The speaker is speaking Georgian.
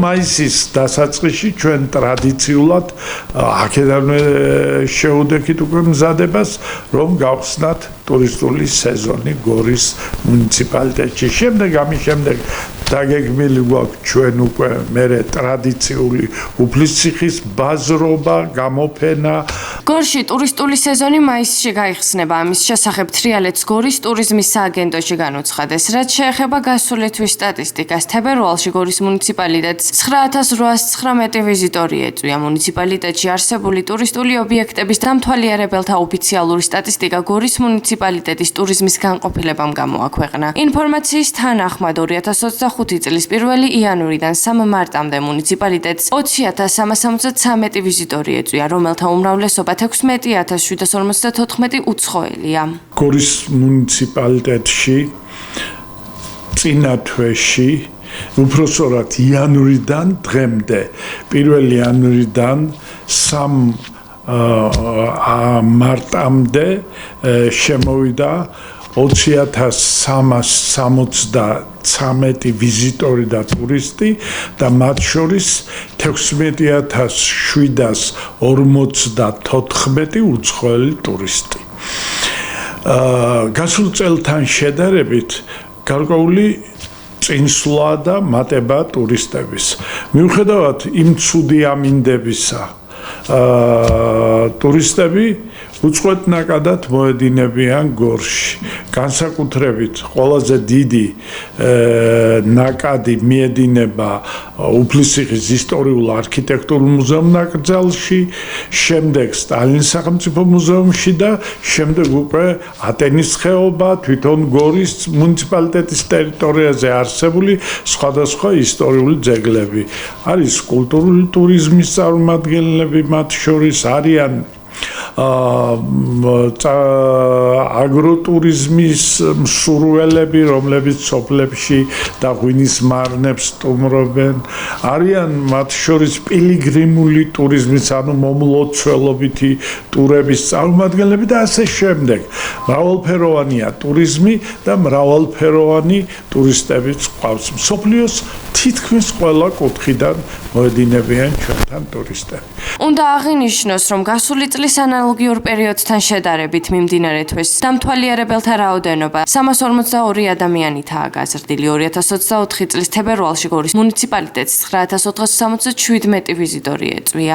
მაისის დასაწყისში ჩვენ ტრადიციულად აქედანვე შევუდექით უკვე მზადებას, რომ გავხსნათ ტურისტული სეზონი გორის მუნიციპალიტეტში. ამის შემდეგ დაგეგმილი გვაქვს ჩვენ უკვე მერე ტრადიციული უფლისციხის ბაზრობა, გამოფენა. გორში ტურისტული სეზონი მაისში გაიხსნება. ამის შესახებ თრიალეთს გორის ტურიზმის სააგენტოში განუცხადეს. რაც შეეხება გასული თვის სტატისტიკას, თებერვალში გორის მუნიციპალიტეტს 9819 ვიზიტორი ეწვია. მუნიციპალიტეტში არსებული ტურისტული ობიექტების დამთვალიერებელთა ოფიციალური სტატისტიკა გორის მუნიციპალიტეტის ტურიზმის განყოფილებამ გამოაქვეყნა. ინფორმაციის თანახმად 2025 წლის 1 იანვრიდან 3 მარტამდე მუნიციპალიტეტს 20373 ვიზიტორი ეწვია, რომელთა უმრავლესობა 16754 უცხოელია. გორის მუნიციპალიტეტში წინა თვეში უпроსორად იანვრიდან დღემდე 1 იანვრიდან 3 მარტამდე შემოვიდა 20373 ვიზიტორი და ტურისტი და მათ შორის 16754 უცხოელი ტურისტი. გასულ წელთან შედარებით გარკვეული წინსვლა და მატება ტურისტების. მიუხედავად იმ ცუდი ამინდებისა, ტურისტები უწყვეტ ნაკადად მოედინებიან გორში. განსაკუთრებით ყველაზე დიდი ნაკადი მიედინება უფლისციხის ისტორიულ არქიტექტურულ მუზეუმ ნაკრძალში, შემდეგ სტალინის სახელმწიფო მუზეუმში და შემდეგ უკვე ატენის ხეობა, თვითონ გორის მუნიციპალიტეტის ტერიტორიაზე არსებული სხვადასხვა ისტორიული ძეგლები. არის კულტურული ტურიზმის წარმომადგენლები, მათ შორის არიან აგროტურიზმის მსურველები, რომლებიც სოფლებში და ღვინის მარნებს სტუმრობენ. არიან მათ შორის პილიგრიმული ტურიზმის, ანუ მომლოცველობითი ტურების წარმომადგენლები და ასე შემდეგ. მრავალფეროვანია ტურიზმი და მრავალფეროვანი ტურისტებიც ყავს. მსოფლიოს თითქმის ყველა კუთხიდან მოედინებიან ჩვენთან ტურისტები. უნდა აღინიშნოს, რომ გასული წლის ანალოგიურ პერიოდთან შედარებით მიმდინარე თვის დამთვალიერებელთა რაოდენობა 342 ადამიანითაა გაზრდილი. 2024 წლის თებერვალში გორის მუნიციპალიტეტს 9467 ვიზიტორი ეწვია.